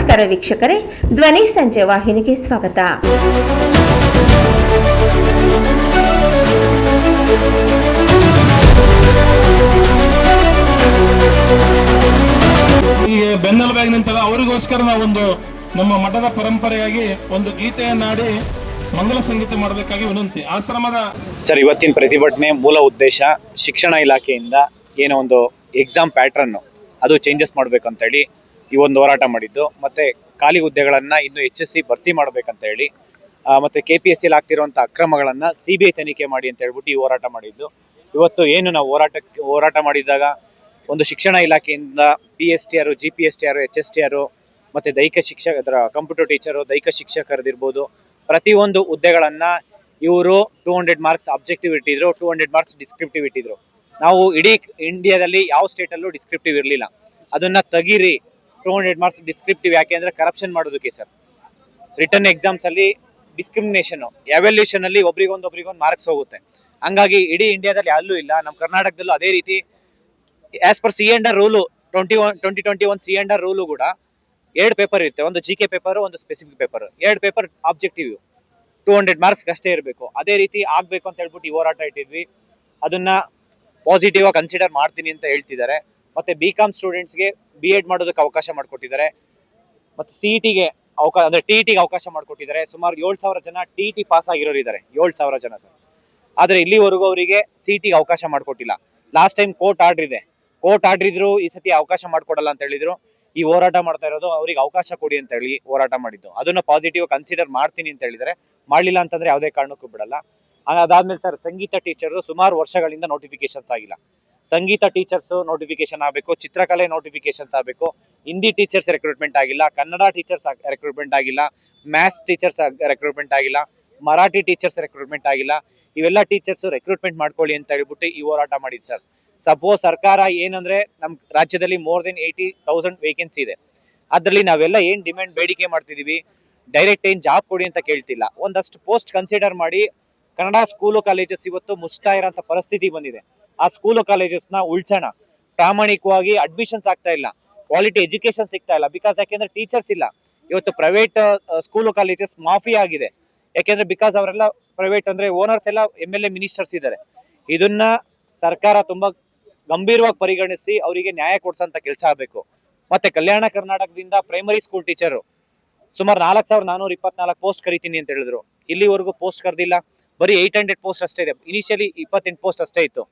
ನಮಸ್ಕಾರ ವೀಕ್ಷಕರೇ, ಧ್ವನಿ ಸಂಜೆ ವಾಹಿನಿಗೆ ಸ್ವಾಗತ. ಈಗ ಬೆನ್ನೆಲುಬಾಗಿ ನಿಂತಾಗ ಅವರಿಗೋಸ್ಕರ ನಾವೊಂದು ನಮ್ಮ ಮಠದ ಪರಂಪರೆಯಾಗಿ ಒಂದು ಗೀತೆಯನ್ನಾಡಿ ಮಂಗಲ ಸಂಗೀತ ಮಾಡಬೇಕಾಗಿ ವಿನಂತಿ. ಆಶ್ರಮದ ಸರ್, ಇವತ್ತಿನ ಪ್ರತಿಭಟನೆ ಮೂಲ ಉದ್ದೇಶ ಶಿಕ್ಷಣ ಇಲಾಖೆಯಿಂದ ಏನೋ ಒಂದು ಎಕ್ಸಾಮ್ ಪ್ಯಾಟ್ರನ್ ಅದು ಚೇಂಜಸ್ ಮಾಡಬೇಕಂತ ಹೇಳಿ ಈ ಒಂದು ಹೋರಾಟ ಮಾಡಿದ್ದು. ಮತ್ತೆ ಖಾಲಿ ಹುದ್ದೆಗಳನ್ನ ಇನ್ನು ಹೆಚ್ಚಿಸಿ ಭರ್ತಿ ಮಾಡಬೇಕಂತ ಹೇಳಿ, ಮತ್ತೆ KPSC ಆಗ್ತಿರುವಂತ ಅಕ್ರಮಗಳನ್ನ CBI ತನಿಖೆ ಮಾಡಿ ಅಂತ ಹೇಳ್ಬಿಟ್ಟು ಈ ಹೋರಾಟ ಮಾಡಿದ್ದು. ಇವತ್ತು ಏನು ನಾವು ಹೋರಾಟ ಮಾಡಿದಾಗ ಒಂದು ಶಿಕ್ಷಣ ಇಲಾಖೆಯಿಂದ PSTR, GPSTR, HSTR ಮತ್ತೆ ದೈಹಿಕ ಶಿಕ್ಷಕರ ಕಂಪ್ಯೂಟರ್ ಟೀಚರು, ದೈಹಿಕ ಶಿಕ್ಷಕರದಿರ್ಬೋದು, ಪ್ರತಿಯೊಂದು ಹುದ್ದೆಗಳನ್ನ ಇವರು 200 ಮಾರ್ಕ್ಸ್ ಅಬ್ಜೆಕ್ಟಿವ್ ಇಟ್ಟಿದ್ರು, 200 ಮಾರ್ಕ್ಸ್ ಡಿಸ್ಕ್ರಿಪ್ಟಿವ್ ಇಟ್ಟಿದ್ರು. ನಾವು ಇಡೀ ಇಂಡಿಯಾದಲ್ಲಿ ಯಾವ ಸ್ಟೇಟಲ್ಲೂ ಡಿಸ್ಕ್ರಿಪ್ಟಿವ್ ಇರಲಿಲ್ಲ. ಅದನ್ನ ತೆಗೀರಿ, 200 ಮಾರ್ಕ್ಸ್ ಡಿಸ್ಕ್ರಿಪ್ಟಿವ್. ಯಾಕೆ ಅಂದ್ರೆ ಕರಪ್ಷನ್ ಮಾಡೋದಕ್ಕೆ ಸರ್. ರಿಟರ್ನ್ ಎಕ್ಸಾಮ್ಸ್ ಅಲ್ಲಿ ಡಿಸ್ಕ್ರಿಮಿನೇಷನ್, ಎವ್ಯಾಲ್ಯೂಷನ್ ಅಲ್ಲಿ ಒಬ್ರಿಗೊಂದು ಮಾರ್ಕ್ಸ್ ಹೋಗುತ್ತೆ. ಹಂಗಾಗಿ ಇಡೀ ಇಂಡಿಯಾದಲ್ಲಿ ಅಲ್ಲೂ ಇಲ್ಲ, ನಮ್ಮ ಕರ್ನಾಟಕದಲ್ಲೂ ಅದೇ ರೀತಿ as per C&R rule 2021 C&R rule ಕೂಡ 2 ಪೇಪರ್ ಇರುತ್ತೆ. ಒಂದು GK ಪೇಪರ್, ಒಂದು specific paper. 2 paper objective, 200 marks ಅಷ್ಟೇ ಇರಬೇಕು. ಅದೇ ರೀತಿ ಆಗ್ಬೇಕು ಅಂತ ಹೇಳ್ಬಿಟ್ಟು ಈ ಹೋರಾಟ ಇಟ್ಟಿದ್ವಿ. ಅದನ್ನ ಪಾಸಿಟಿವ್ ಆಗಿ ಕನ್ಸಿಡರ್ ಮಾಡ್ತೀನಿ ಅಂತ ಹೇಳ್ತಿದ್ದಾರೆ. ಮತ್ತೆ BCom ಸ್ಟೂಡೆಂಟ್ಸ್ಗೆ B.Ed ಮಾಡೋದಕ್ಕೆ ಅವಕಾಶ ಮಾಡಿಕೊಟ್ಟಿದ್ದಾರೆ. ಮತ್ತೆ CETಗೆ ಅಂದ್ರೆ TETಗೆ ಅವಕಾಶ ಮಾಡಿಕೊಟ್ಟಿದ್ದಾರೆ. ಸುಮಾರು 7,000 ಜನ TET ಪಾಸ್ ಆಗಿರೋರು ಇದ್ದಾರೆ, 7,000 ಜನ ಸರ್. ಆದ್ರೆ ಇಲ್ಲಿವರೆಗೂ ಅವರಿಗೆ CETಗೆ ಅವಕಾಶ ಮಾಡಿಕೊಟ್ಟಿಲ್ಲ. ಲಾಸ್ಟ್ ಟೈಮ್ ಕೋರ್ಟ್ ಆರ್ಡರ್ ಇದ್ರು, ಈ ಸತಿ ಅವಕಾಶ ಮಾಡ್ಕೊಡಲ್ಲ ಅಂತ ಹೇಳಿದ್ರು. ಈ ಹೋರಾಟ ಮಾಡ್ತಾ ಇರೋದು ಅವ್ರಿಗೆ ಅವಕಾಶ ಕೊಡಿ ಅಂತ ಹೇಳಿ ಹೋರಾಟ ಮಾಡಿದ್ದು. ಅದನ್ನ ಪಾಸಿಟಿವ್ ಕನ್ಸಿಡರ್ ಮಾಡ್ತೀನಿ ಅಂತ ಹೇಳಿದರೆ, ಮಾಡಲಿಲ್ಲ ಅಂತಂದ್ರೆ ಯಾವುದೇ ಕಾರಣಕ್ಕೂ ಬಿಡಲ್ಲ. ಅದಾದ್ಮೇಲೆ ಸರ್, ಸಂಗೀತ ಟೀಚರ್ ಸುಮಾರು ವರ್ಷಗಳಿಂದ ನೋಟಿಫಿಕೇಶನ್ಸ್ ಆಗಿಲ್ಲ. ಸಂಗೀತ ಟೀಚರ್ಸ್ ನೋಟಿಫಿಕೇಶನ್ ಆಗಬೇಕು, ಚಿತ್ರಕಲೆ ನೋಟಿಫಿಕೇಶನ್ಸ್ ಆಗಬೇಕು, ಹಿಂದಿ ಟೀಚರ್ಸ್ ರೆಕ್ರೂಟ್ಮೆಂಟ್ ಆಗಿಲ್ಲ, ಕನ್ನಡ ಟೀಚರ್ಸ್ ರೆಕ್ರೂಟ್ಮೆಂಟ್ ಆಗಿಲ್ಲ, ಮ್ಯಾಥ್ಸ್ ಟೀಚರ್ಸ್ ರೆಕ್ರೂಟ್ಮೆಂಟ್ ಆಗಿಲ್ಲ, ಮರಾಠಿ ಟೀಚರ್ಸ್ ರೆಕ್ರೂಟ್ಮೆಂಟ್ ಆಗಿಲ್ಲ. ಇವೆಲ್ಲ ಟೀಚರ್ಸ್ ರೆಕ್ರೂಟ್ಮೆಂಟ್ ಮಾಡ್ಕೊಳ್ಳಿ ಅಂತ ಹೇಳ್ಬಿಟ್ಟು ಈ ಹೋರಾಟ ಮಾಡಿದ್ದು ಸರ್. ಸಪೋಸ್ ಸರ್ಕಾರ ಏನಂದ್ರೆ ನಮ್ಮ ರಾಜ್ಯದಲ್ಲಿ ಮೋರ್ ದೆನ್ 80,000 ವೇಕೆನ್ಸಿ ಇದೆ. ಅದರಲ್ಲಿ ನಾವೆಲ್ಲ ಏನ್ ಡಿಮ್ಯಾಂಡ್ ಬೇಡಿಕೆ ಮಾಡ್ತಿದೀವಿ, ಡೈರೆಕ್ಟ್ ಏನ್ ಜಾಬ್ ಕೊಡಿ ಅಂತ ಕೇಳ್ತಿಲ್ಲ. ಒಂದಷ್ಟು ಪೋಸ್ಟ್ ಕನ್ಸಿಡರ್ ಮಾಡಿ ಕನ್ನಡ ಸ್ಕೂಲು ಕಾಲೇಜಸ್ ಇವತ್ತು ಮುಚ್ತಾ ಇರೋಂಥ ಪರಿಸ್ಥಿತಿ ಬಂದಿದೆ. ಆ ಸ್ಕೂಲು ಕಾಲೇಜಸ್ನ ಉಳ್ಸೋಣ, ಪ್ರಾಮಾಣಿಕವಾಗಿ ಅಡ್ಮಿಷನ್ಸ್ ಆಗ್ತಾ ಇಲ್ಲ, ಕ್ವಾಲಿಟಿ ಎಜುಕೇಶನ್ ಸಿಗ್ತಾ ಇಲ್ಲ. ಬಿಕಾಸ್ ಯಾಕೆಂದ್ರೆ ಟೀಚರ್ಸ್ ಇಲ್ಲ. ಇವತ್ತು ಪ್ರೈವೇಟ್ ಸ್ಕೂಲು ಕಾಲೇಜಸ್ ಮಾಫಿ ಆಗಿದೆ. ಯಾಕೆಂದ್ರೆ ಬಿಕಾಸ್ ಅವರೆಲ್ಲ ಪ್ರೈವೇಟ್ ಅಂದ್ರೆ ಓನರ್ಸ್ ಎಲ್ಲ MLA ಮಿನಿಸ್ಟರ್ಸ್ ಇದ್ದಾರೆ. ಇದನ್ನ ಸರ್ಕಾರ ತುಂಬಾ ಗಂಭೀರವಾಗಿ ಪರಿಗಣಿಸಿ ಅವರಿಗೆ ನ್ಯಾಯ ಕೊಡ್ಸಂತ ಕೆಲಸ ಆಗಬೇಕು. ಮತ್ತೆ ಕಲ್ಯಾಣ ಕರ್ನಾಟಕದಿಂದ ಪ್ರೈಮರಿ ಸ್ಕೂಲ್ ಟೀಚರ್ ಸುಮಾರು 4,424 ಪೋಸ್ಟ್ ಕರಿತೀನಿ ಅಂತ ಹೇಳಿದ್ರು. ಇಲ್ಲಿವರೆಗೂ ಪೋಸ್ಟ್ ಕರೆದಿಲ್ಲ. ಬರೀ 800 ಪೋಸ್ಟ್ ಅಷ್ಟೇ ಇದೆ. ಇನಿಷಿಯಲಿ 28 ಪೋಸ್ಟ್ ಅಷ್ಟೇ ಇತ್ತು.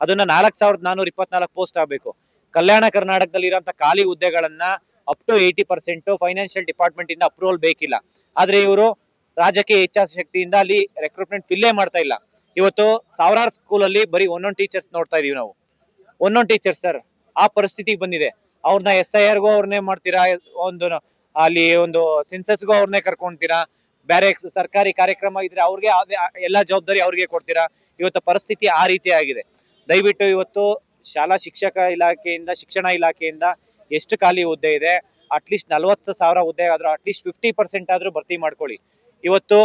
ಅದನ್ನ 4,424 ಪೋಸ್ಟ್ ಆಗಬೇಕು. ಕಲ್ಯಾಣ ಕರ್ನಾಟಕದಲ್ಲಿ ಇರುವಂತ ಖಾಲಿ ಹುದ್ದೆಗಳನ್ನ ಅಪ್ ಟು 80% ಫೈನಾನ್ಷಿಯಲ್ ಡಿಪಾರ್ಟ್ಮೆಂಟ್ ಇಂದ ಅಪ್ರೂವಲ್ ಬೇಕಿಲ್ಲ. ಆದ್ರೆ ಇವರು ರಾಜಕೀಯ ಇಚ್ಛಾಶಕ್ತಿಯಿಂದ ಅಲ್ಲಿ ರೆಕ್ರೂಟ್ಮೆಂಟ್ ಫಿಲ್ಲೇ ಮಾಡ್ತಾ ಇಲ್ಲ. ಇವತ್ತು ಸಾವಿರಾರು ಸ್ಕೂಲಲ್ಲಿ ಬರೀ ಒಂದೊಂದು ಟೀಚರ್ಸ್ ನೋಡ್ತಾ ಇದೀವಿ ನಾವು. ಒಂದೊಂದು ಟೀಚರ್ ಸರ್ ಆ ಪರಿಸ್ಥಿತಿಗೆ ಬಂದಿದೆ. ಅವ್ರನ್ನ SIRಗೂ ಅವ್ರನ್ನೇ ಮಾಡ್ತೀರಾ, ಅಲ್ಲಿ ಒಂದು ಸೆನ್ಸಸ್ಗೂ ಅವ್ರನ್ನೇ ಕರ್ಕೊಂತೀರಾ, ಬೇರೆ ಸರ್ಕಾರಿ ಕಾರ್ಯಕ್ರಮ ಇದ್ರೆ ಅವ್ರಿಗೆ ಎಲ್ಲಾ ಜವಾಬ್ದಾರಿ ಅವ್ರಿಗೆ ಕೊಡ್ತೀರಾ. ಇವತ್ತು ಪರಿಸ್ಥಿತಿ ಆ ರೀತಿ ಆಗಿದೆ. ದಯವಿಟ್ಟು ಇವತ್ತು ಶಾಲಾ ಶಿಕ್ಷಣ ಇಲಾಖೆಯಿಂದ ಎಷ್ಟು ಖಾಲಿ ಹುದ್ದೆ ಇದೆ, ಅಟ್ಲೀಸ್ಟ್ 40,000 ಹುದ್ದೆ ಆದ್ರೂ ಅಟ್ಲೀಸ್ಟ್ 50% ಆದ್ರೂ ಭರ್ತಿ ಮಾಡ್ಕೊಳ್ಳಿ. ಇವತ್ತು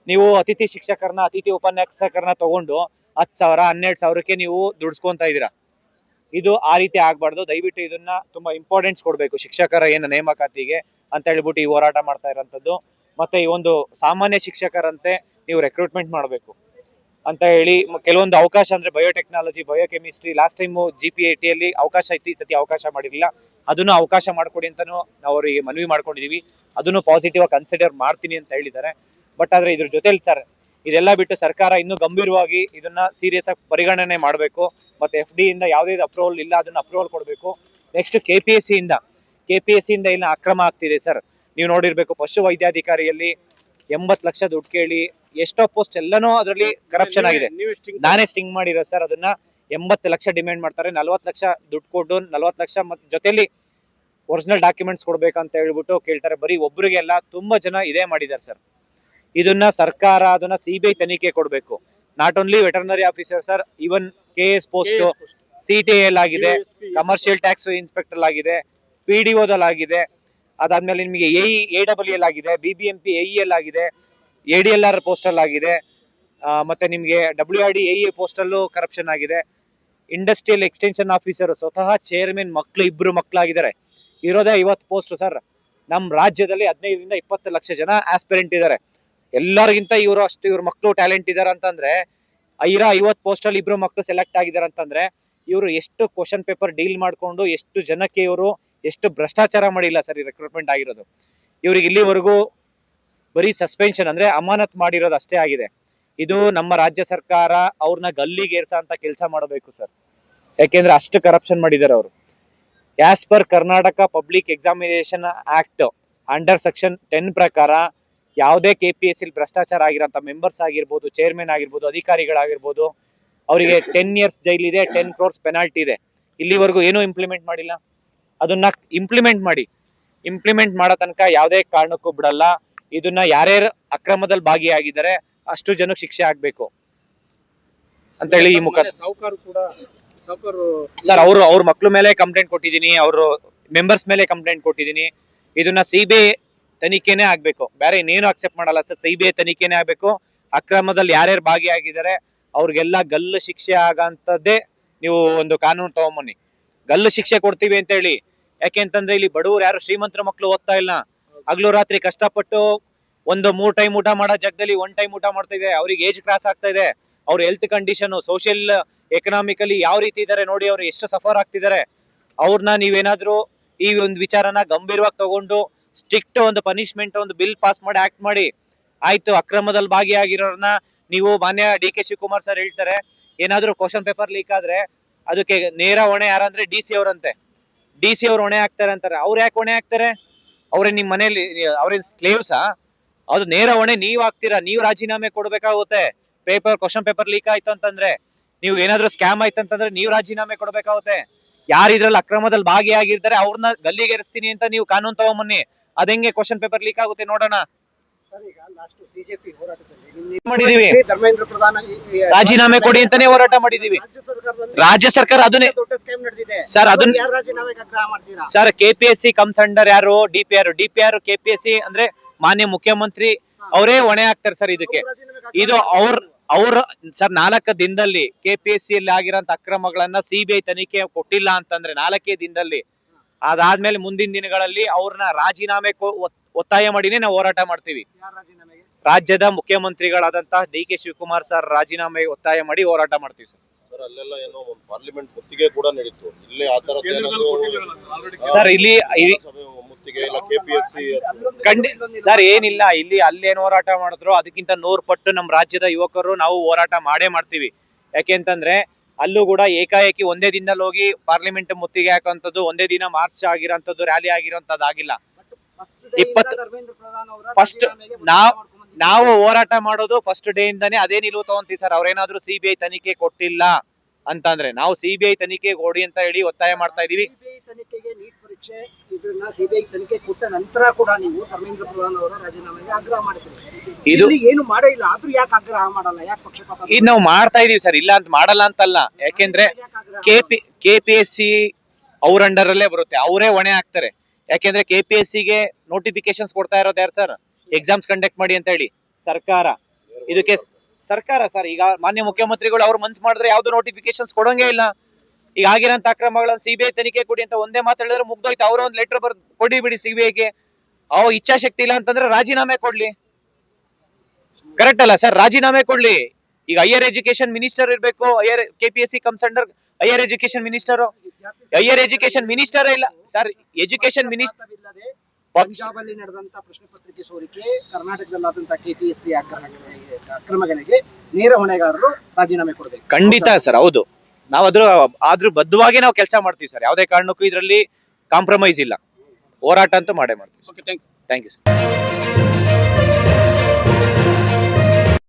ನೀವು ಅತಿಥಿ ಶಿಕ್ಷಕರನ್ನ, ಅತಿಥಿ ಉಪನ್ಯಾಸಕರನ್ನ ತಗೊಂಡು 10,000 12,000ಕ್ಕೆ ನೀವು ದುಡ್ಸ್ಕೊಂತ ಇದೀರಾ. ಇದು ಆ ರೀತಿ ಆಗ್ಬಾರ್ದು. ದಯವಿಟ್ಟು ಇದನ್ನ ತುಂಬಾ ಇಂಪಾರ್ಟೆನ್ಸ್ ಕೊಡ್ಬೇಕು ಶಿಕ್ಷಕರ ಏನು ನೇಮಕಾತಿಗೆ ಅಂತ ಹೇಳ್ಬಿಟ್ಟು ಈ ಹೋರಾಟ ಮಾಡ್ತಾ ಇರೋಂಥದ್ದು. ಮತ್ತೆ ಈ ಒಂದು ಸಾಮಾನ್ಯ ಶಿಕ್ಷಕರಂತೆ ನೀವು ರೆಕ್ರೂಟ್ಮೆಂಟ್ ಮಾಡಬೇಕು ಅಂತ ಹೇಳಿ ಕೆಲವೊಂದು ಅವಕಾಶ ಅಂದ್ರೆ ಬಯೋಟೆಕ್ನಾಲಜಿ, ಬಯೋಕೆಮಿಸ್ಟ್ರಿ ಲಾಸ್ಟ್ ಟೈಮ್ GPATಯಲ್ಲಿ ಅವಕಾಶ ಇತ್ತು, ಈ ಸತಿ ಅವಕಾಶ ಮಾಡಿರಲಿಲ್ಲ. ಅದನ್ನು ಅವಕಾಶ ಮಾಡ್ಕೊಡಿ ಅಂತಾನು ನಾವು ಅವರಿಗೆ ಮನವಿ ಮಾಡ್ಕೊಂಡಿದೀವಿ. ಅದನ್ನು ಪಾಸಿಟಿವ್ ಆಗಿ ಕನ್ಸಿಡರ್ ಮಾಡ್ತೀನಿ ಅಂತ ಹೇಳಿದ್ದಾರೆ. ಬಟ್ ಆದ್ರೆ ಇದ್ರ ಜೊತೆಲಿ ಸರ್, ಇದೆಲ್ಲ ಬಿಟ್ಟು ಸರ್ಕಾರ ಇನ್ನೂ ಗಂಭೀರವಾಗಿ ಇದನ್ನ ಸೀರಿಯಸ್ ಆಗಿ ಪರಿಗಣನೆ ಮಾಡಬೇಕು. ಮತ್ತೆ FD ಇಂದ ಯಾವುದೇ ಅಪ್ರೂವಲ್ ಇಲ್ಲ, ಅದನ್ನ ಅಪ್ರೂವಲ್ ಕೊಡಬೇಕು. ನೆಕ್ಸ್ಟ್ KPSC ಇಂದ ಇಲ್ಲ ಅಕ್ರಮ ಆಗ್ತಿದೆ ಸರ್. ನೀವು ನೋಡಿರ್ಬೇಕು, ಪಶು ವೈದ್ಯಾಧಿಕಾರಿಯಲ್ಲಿ 80 ಲಕ್ಷ ದುಡ್ಡು ಕೇಳಿ ಎಷ್ಟೋ ಪೋಸ್ಟ್ ಎಲ್ಲನೂ ಅದರಲ್ಲಿ ಕರಪ್ಷನ್ ಆಗಿದೆ. ನಾನೇ ಸ್ಟಿಂಗ್ ಮಾಡಿರೋ ಸರ್. ಅದನ್ನ 80 ಲಕ್ಷ ಡಿಮ್ಯಾಂಡ್ ಮಾಡ್ತಾರೆ, 40 ಲಕ್ಷ ದುಡ್ಡು ಕೊಟ್ಟು 40 ಲಕ್ಷ ಜೊತೆಲಿ ಒರಿಜಿನಲ್ ಡಾಕ್ಯುಮೆಂಟ್ಸ್ ಕೊಡ್ಬೇಕಂತ ಹೇಳ್ಬಿಟ್ಟು ಕೇಳ್ತಾರೆ. ಬರೀ ಒಬ್ರಿಗೆ ಎಲ್ಲ ತುಂಬಾ ಜನ ಇದೇ ಮಾಡಿದ್ದಾರೆ ಸರ್. ಇದನ್ನ ಸರ್ಕಾರ ಅದನ್ನ CBI ತನಿಖೆ ಕೊಡ್ಬೇಕು. Not only veterinary officer sir, even KS post CTL ಆಗಿದೆ, ಕಮರ್ಷಿಯಲ್ ಟ್ಯಾಕ್ಸ್ ಇನ್ಸ್ಪೆಕ್ಟರ್ ಆಗಿದೆ, PDOದಲ್ಲಿ ಆಗಿದೆ. ಅದಾದ್ಮೇಲೆ ನಿಮಗೆ AEL ಆಗಿದೆ, BBMP AEL ಆಗಿದೆ, ADLR ಪೋಸ್ಟಲ್ ಆಗಿದೆ. ಮತ್ತೆ ನಿಮಗೆ WRD AE ಪೋಸ್ಟಲ್ಲೂ ಕರಪ್ಷನ್ ಆಗಿದೆ. ಇಂಡಸ್ಟ್ರಿಯಲ್ ಎಕ್ಸ್ಟೆನ್ಷನ್ ಆಫೀಸರ್ ಸ್ವತಃ ಚೇರ್ಮನ್ ಇಬ್ರು ಮಕ್ಕಳಾಗಿದ್ದಾರೆ. ಇರೋದೇ 50 ಪೋಸ್ಟ್ ಸರ್. ನಮ್ಮ ರಾಜ್ಯದಲ್ಲಿ 15ರಿಂದ 20 ಲಕ್ಷ ಜನ ಆಸ್ಪಿರೆಂಟ್ ಇದ್ದಾರೆ. ಎಲ್ಲರಿಗಿಂತ ಇವ್ರ ಮಕ್ಕಳು ಟ್ಯಾಲೆಂಟ್ ಇದಾರೆ ಅಂತಂದ್ರೆ 50 ಪೋಸ್ಟ್ ಅಲ್ಲಿ 2 ಮಕ್ಕಳು ಸೆಲೆಕ್ಟ್ ಆಗಿದ್ದಾರೆ ಅಂತಂದ್ರೆ ಇವರು ಎಷ್ಟು ಕ್ವಶನ್ ಪೇಪರ್ ಡೀಲ್ ಮಾಡ್ಕೊಂಡು ಎಷ್ಟು ಜನಕ್ಕೆ ಇವರು ಎಷ್ಟು ಭ್ರಷ್ಟಾಚಾರ ಮಾಡಿಲ್ಲ ಸರ್. ರಿಕ್ರೂಟ್ಮೆಂಟ್ ಆಗಿರೋದು ಇವ್ರಿಗೆ ಇಲ್ಲಿವರೆಗೂ ಬರೀ ಸಸ್ಪೆನ್ಷನ್ ಅಂದ್ರೆ ಅಮಾನತ್ ಮಾಡಿರೋದು ಅಷ್ಟೇ ಆಗಿದೆ. ಇದು ನಮ್ಮ ರಾಜ್ಯ ಸರ್ಕಾರ ಅವ್ರನ್ನ ಗಲ್ಲಿಗೇರ್ಸ ಅಂತ ಕೆಲಸ ಮಾಡಬೇಕು ಸರ್. ಯಾಕೆಂದ್ರೆ ಅಷ್ಟು ಕರಪ್ಷನ್ ಮಾಡಿದ್ದಾರೆ ಅವರು. As per Karnataka public examination act under section 10 ಪ್ರಕಾರ ಯಾವುದೇ KPSC ಭ್ರಷ್ಟಾಚಾರ ಆಗಿರೋಂಥ ಮೆಂಬರ್ಸ್ ಆಗಿರ್ಬೋದು, ಚೇರ್ಮನ್ ಆಗಿರ್ಬೋದು, ಅಧಿಕಾರಿಗಳಾಗಿರ್ಬೋದು, ಅವರಿಗೆ 10 years ಜೈಲಿದೆ, 10 crores ಪೆನಾಲ್ಟಿ ಇದೆ. ಇಲ್ಲಿವರೆಗೂ ಏನೂ ಇಂಪ್ಲಿಮೆಂಟ್ ಮಾಡಿಲ್ಲ. ಅದನ್ನ ಇಂಪ್ಲಿಮೆಂಟ್ ಮಾಡೋ ತನಕ ಯಾವುದೇ ಕಾರಣಕ್ಕೂ ಬಿಡಲ್ಲ. ಇದನ್ನ ಯಾರ್ಯಾರು ಅಕ್ರಮದಲ್ಲಿ ಭಾಗಿಯಾಗಿದ್ದಾರೆ ಅಷ್ಟು ಜನಕ್ಕೆ ಶಿಕ್ಷೆ ಆಗ್ಬೇಕು ಅಂತ ಹೇಳಿ ಈ ಮುಖ ಸರ್ ಅವ್ರ ಮಕ್ಳ ಮೇಲೆ ಕಂಪ್ಲೇಂಟ್ ಕೊಟ್ಟಿದ್ದೀನಿ, ಅವರು ಮೆಂಬರ್ಸ್ ಮೇಲೆ ಕಂಪ್ಲೇಂಟ್ ಕೊಟ್ಟಿದ್ದೀನಿ. ಇದನ್ನ CBI ತನಿಖೆನೇ ಆಗ್ಬೇಕು, ಬೇರೆ ಇನ್ನೇನು ಅಕ್ಸೆಪ್ಟ್ ಮಾಡಲ್ಲ ಸರ್. CBI ತನಿಖೆನೇ ಆಗ್ಬೇಕು. ಅಕ್ರಮದಲ್ಲಿ ಯಾರ್ಯಾರು ಭಾಗಿಯಾಗಿದ್ದಾರೆ ಅವ್ರಿಗೆಲ್ಲ ಗಲ್ಲು ಶಿಕ್ಷೆ ಆಗಂತದ್ದೇ ನೀವು ಒಂದು ಕಾನೂನು ತಗೊಂಬನ್ನಿ. ಗಲ್ಲು ಶಿಕ್ಷೆ ಕೊಡ್ತೀವಿ ಅಂತ ಹೇಳಿ. ಯಾಕೆಂತಂದ್ರೆ ಇಲ್ಲಿ ಬಡವರು ಯಾರು ಶ್ರೀಮಂತರ ಮಕ್ಕಳು ಓದ್ತಾ ಇಲ್ಲ. ಹಗಲು ರಾತ್ರಿ ಕಷ್ಟಪಟ್ಟು ಒಂದು 3 ಟೈಮ್ ಊಟ ಮಾಡೋ ಜಾಗದಲ್ಲಿ 1 ಟೈಮ್ ಊಟ ಮಾಡ್ತಾ ಇದೆ. ಅವ್ರಿಗೆ ಏಜ್ ಕ್ರಾಸ್ ಆಗ್ತಾ ಇದೆ. ಅವ್ರ ಹೆಲ್ತ್ ಕಂಡೀಷನ್, ಸೋಷಿಯಲ್ ಎಕನಾಮಿಕಲಿ ಯಾವ ರೀತಿ ಇದ್ದಾರೆ ನೋಡಿ, ಅವ್ರು ಎಷ್ಟು ಸಫರ್ ಆಗ್ತಿದ್ದಾರೆ. ಅವ್ರನ್ನ ನೀವೇನಾದ್ರೂ ಈ ಒಂದು ವಿಚಾರನ ಗಂಭೀರವಾಗಿ ತಗೊಂಡು ಸ್ಟ್ರಿಕ್ಟ್ ಒಂದು ಪನಿಷ್ಮೆಂಟ್, ಒಂದು ಬಿಲ್ ಪಾಸ್ ಮಾಡಿ ಆಕ್ಟ್ ಮಾಡಿ. ಆಯ್ತು, ಅಕ್ರಮದಲ್ಲಿ ಭಾಗಿಯಾಗಿರೋರ್ನ ನೀವು ಮಾನ್ಯ DK ಶಿವಕುಮಾರ್ ಸರ್ ಹೇಳ್ತಾರೆ, ಏನಾದ್ರೂ ಕ್ವಶನ್ ಪೇಪರ್ ಲೀಕ್ ಆದ್ರೆ ಅದಕ್ಕೆ ನೇರ ಹೊಣೆ ಯಾರಂದ್ರೆ DC ಅವರಂತೆ. DC ಅವ್ರು ಹೊಣೆ ಹಾಕ್ತಾರೆ ಅಂತಾರೆ. ಅವ್ರು ಯಾಕೆ ಹೊಣೆ ಹಾಕ್ತಾರೆ? ಅವ್ರೇ ನಿಮ್ ಮನೇಲಿ ಅವ್ರೇನ್ ಸ್ಲೇವ್ಸಾ? ಅದು ನೇರ ಹೊಣೆ ನೀವ್ ಹಾಕ್ತೀರಾ. ನೀವು ರಾಜೀನಾಮೆ ಕೊಡ್ಬೇಕಾಗುತ್ತೆ. ಕ್ವಶನ್ ಪೇಪರ್ ಲೀಕ್ ಆಯ್ತು ಅಂತಂದ್ರೆ, ನೀವು ಏನಾದ್ರೂ ಸ್ಕ್ಯಾಮ್ ಆಯ್ತು ಅಂತಂದ್ರೆ ನೀವು ರಾಜೀನಾಮೆ ಕೊಡ್ಬೇಕಾಗುತ್ತೆ. ಯಾರು ಇದ್ರಲ್ಲಿ ಅಕ್ರಮದಲ್ಲಿ ಭಾಗಿಯಾಗಿರ್ತಾರೆ ಅವ್ರನ್ನ ಗಲ್ಲಿಗೇರಿಸ್ತೀನಿ ಅಂತ ನೀವು ಕಾನೂನು ತಗೊಂಬನ್ನಿ. ಅದಂಗೆ ಕ್ವಶನ್ ಪೇಪರ್ ಲೀಕ್ ಆಗುತ್ತೆ ನೋಡೋಣ. ಮಾಡಿದೀವಿ, ರಾಜೀನಾಮೆ ಕೊಡಿ ಅಂತಾನೆ ಹೋರಾಟ ಮಾಡಿದೀವಿ. ರಾಜ್ಯ ಸರ್ಕಾರ ಅದನ್ನೇ ಸರ್, ಅದನ್ನ ಸರ್ KPSC ಕಮ್ಸ್ ಅಂಡರ್ ಯಾರು? DPR KPSC ಅಂದ್ರೆ ಮಾನ್ಯ ಮುಖ್ಯಮಂತ್ರಿ ಅವರೇ ಹೊಣೆ ಹಾಕ್ತಾರೆ ಸರ್ ಇದಕ್ಕೆ. ಇದು ಅವ್ರ ಸರ್ 4 ದಿನದಲ್ಲಿ KPSC ಅಲ್ಲಿ ಆಗಿರೋಂಥ ಅಕ್ರಮಗಳನ್ನ CBI ತನಿಖೆ ಕೊಟ್ಟಿಲ್ಲ ಅಂತಂದ್ರೆ 4 ದಿನದಲ್ಲಿ, ಅದಾದ್ಮೇಲೆ ಮುಂದಿನ ದಿನಗಳಲ್ಲಿ ಅವ್ರನ್ನ ರಾಜೀನಾಮೆ ಒತ್ತಾಯ ಮಾಡಿನೇ ನಾವು ಹೋರಾಟ ಮಾಡ್ತೀವಿ. ರಾಜ್ಯದ ಮುಖ್ಯಮಂತ್ರಿಗಳಾದಂತಹ DK ಶಿವಕುಮಾರ್ ಸರ್ ರಾಜೀನಾಮೆ ಒತ್ತಾಯ ಮಾಡಿ ಹೋರಾಟ ಮಾಡ್ತೀವಿ ಸರ್. ಅಲ್ಲೆಲ್ಲ ಏನೋ ಒಂದು ಪಾರ್ಲಿಮೆಂಟ್ ಮುತ್ತಿಗೆ ಕೂಡ ನಡೀತು. ಇಲ್ಲಿ ಆ ತರದ್ದು ಸರ್ ಇಲ್ಲಿ ಮುತ್ತಿಗೆ ಇಲ್ಲ KPSC ಸರ್ ಏನಿಲ್ಲ. ಇಲ್ಲಿ ಅಲ್ಲೇನು ಹೋರಾಟ ಮಾಡಿದ್ರು ಅದಕ್ಕಿಂತ 100 ಪಟ್ಟು ನಮ್ಮ ರಾಜ್ಯದ ಯುವಕರು ನಾವು ಹೋರಾಟ ಮಾಡೇ ಮಾಡ್ತೀವಿ. ಯಾಕೆಂತಂದ್ರೆ ಅಲ್ಲೂ ಕೂಡ ಏಕಾಏಕಿ ಒಂದೇ ದಿನದಲ್ಲಿ ಹೋಗಿ ಪಾರ್ಲಿಮೆಂಟ್ ಮುತ್ತಿಗೆ ಹಾಕುವಂಥದ್ದು, ಒಂದೇ ದಿನ ಮಾರ್ಚ್ ಆಗಿರೋಂಥದ್ದು, ರ್ಯಾಲಿ ಆಗಿರೋಂಥದ್ದು ಆಗಿಲ್ಲ. ಫಸ್ಟ್ ನಾವು ಹೋರಾಟ ಮಾಡೋದು ಫಸ್ಟ್ ಡೇ ಇಂದಾನೆ ಅದೇ ನಿಲುವು ತಗೊಂತೀವಿ ಸರ್. ಅವ್ರೇನಾದ್ರೂ CBI ತನಿಖೆ ಕೊಟ್ಟಿಲ್ಲ ಅಂತಂದ್ರೆ ನಾವು CBI ತನಿಖೆ ಕೊಡಿ ಅಂತ ಹೇಳಿ ಒತ್ತಾಯ ಮಾಡ್ತಾ ಇದೀವಿ. ತನಿಖೆಗೆ ನೀಟ್ ಪರೀಕ್ಷೆ ಇದನ್ನ CBI ತನಿಖೆ ಕೊಟ್ಟ ನಂತರ ಕೂಡ ನೀವು ಧರ್ಮೇಂದ್ರ ಪ್ರಧಾನ್ ಅವರ ರಾಜೀನಾಮೆಗೆ ಆಗ್ರಹ ಮಾಡಿದ್ರಿ. ಇದು ಏನು ಮಾಡೇ ಇಲ್ಲ, ಆದ್ರೂ ಯಾಕೆ ಆಗ್ರಹ ಮಾಡಲ್ಲ? ಯಾಕೆ ಪಕ್ಷಪಾತ? ಇದು ನಾವು ಮಾಡ್ತಾ ಇದೀವಿ ಸರ್, ಇಲ್ಲ ಅಂತ ಮಾಡಲ್ಲ ಅಂತಲ್ಲ. ಯಾಕೆಂದ್ರೆ KPSC ಅವ್ರ ಅಂಡರ್ ಅಲ್ಲೇ ಬರುತ್ತೆ, ಅವರೇ ಹೊಣೆ ಹಾಕ್ತಾರೆ. ಯಾಕೆಂದ್ರೆ KPSCಗೆ ನೋಟಿಫಿಕೇಶನ್ಸ್ ಕೊಡ್ತಾ ಇರೋದು ಯಾರು ಸರ್? ಎಕ್ಸಾಮ್ಸ್ ಕಂಡಕ್ಟ್ ಮಾಡಿ ಅಂತ ಹೇಳಿ ಸರ್ಕಾರ. ಇದಕ್ಕೆ ಸರ್ಕಾರ ಸರ್, ಈಗ ಮಾನ್ಯ ಮುಖ್ಯಮಂತ್ರಿಗಳು ಅವ್ರು ಮನ್ಸ್ ಮಾಡಿದ್ರೆ ಯಾವ್ದು ನೋಟಿಫಿಕೇಶನ್ಸ್ ಕೊಡಂಗೇ ಇಲ್ಲ. ಈಗ ಆಗಿರೋಂಥ ಅಕ್ರಮಗಳನ್ನ CBI ತನಿಖೆ ಕೊಡಿ ಅಂತ ಒಂದೇ ಮಾತು ಹೇಳಿದ್ರೆ ಮುಗ್ದೋಯ್ತು. ಅವ್ರ ಒಂದು ಲೆಟರ್ ಬರ್ದು ಕೊಡಿ ಬಿಡಿ CBIಗೆ. ಅವ್ ಇಚ್ಛಾಶಕ್ತಿ ಇಲ್ಲ ಅಂತಂದ್ರೆ ರಾಜೀನಾಮೆ ಕೊಡ್ಲಿ. ಕರೆಕ್ಟ್ ಅಲ್ಲ ಸರ್? ರಾಜೀನಾಮೆ ಕೊಡ್ಲಿ. ಈಗ ಹೈಯರ್ ಎಜುಕೇಶನ್ ಮಿನಿಸ್ಟರ್ ಇರ್ಬೇಕು. KPSC comes under higher education minister ಇಲ್ಲ ಸರ್. ಎಜುಕೇಶನ್ ಮಿನಿಸ್ಟರ್ ಪಂಜಾಬ್ ಅಲ್ಲಿ ನಡೆದಂತ ಪ್ರಶ್ನೆ ಪತ್ರಿಕೆ ಸೋರಿಕೆ, ಕರ್ನಾಟಕದಲ್ಲಾದಂತ KPSC ಅಕ್ರಮಗಳಿಗೆ ನೇರ ಹೊಣೆಗಾರರು ರಾಜೀನಾಮೆ ಕೊಡಬೇಕು. ಖಂಡಿತ ಸರ್, ಹೌದು. ನಾವು ಆದ್ರೂ ಬದ್ಧವಾಗಿ ನಾವು ಕೆಲಸ ಮಾಡ್ತೀವಿ ಸರ್. ಯಾವುದೇ ಕಾರಣಕ್ಕೂ ಇದರಲ್ಲಿ ಕಾಂಪ್ರಮೈಸ್ ಇಲ್ಲ. ಹೋರಾಟ ಅಂತೂ ಮಾಡೇ ಮಾಡ್ತೀವಿ. Thank you sir.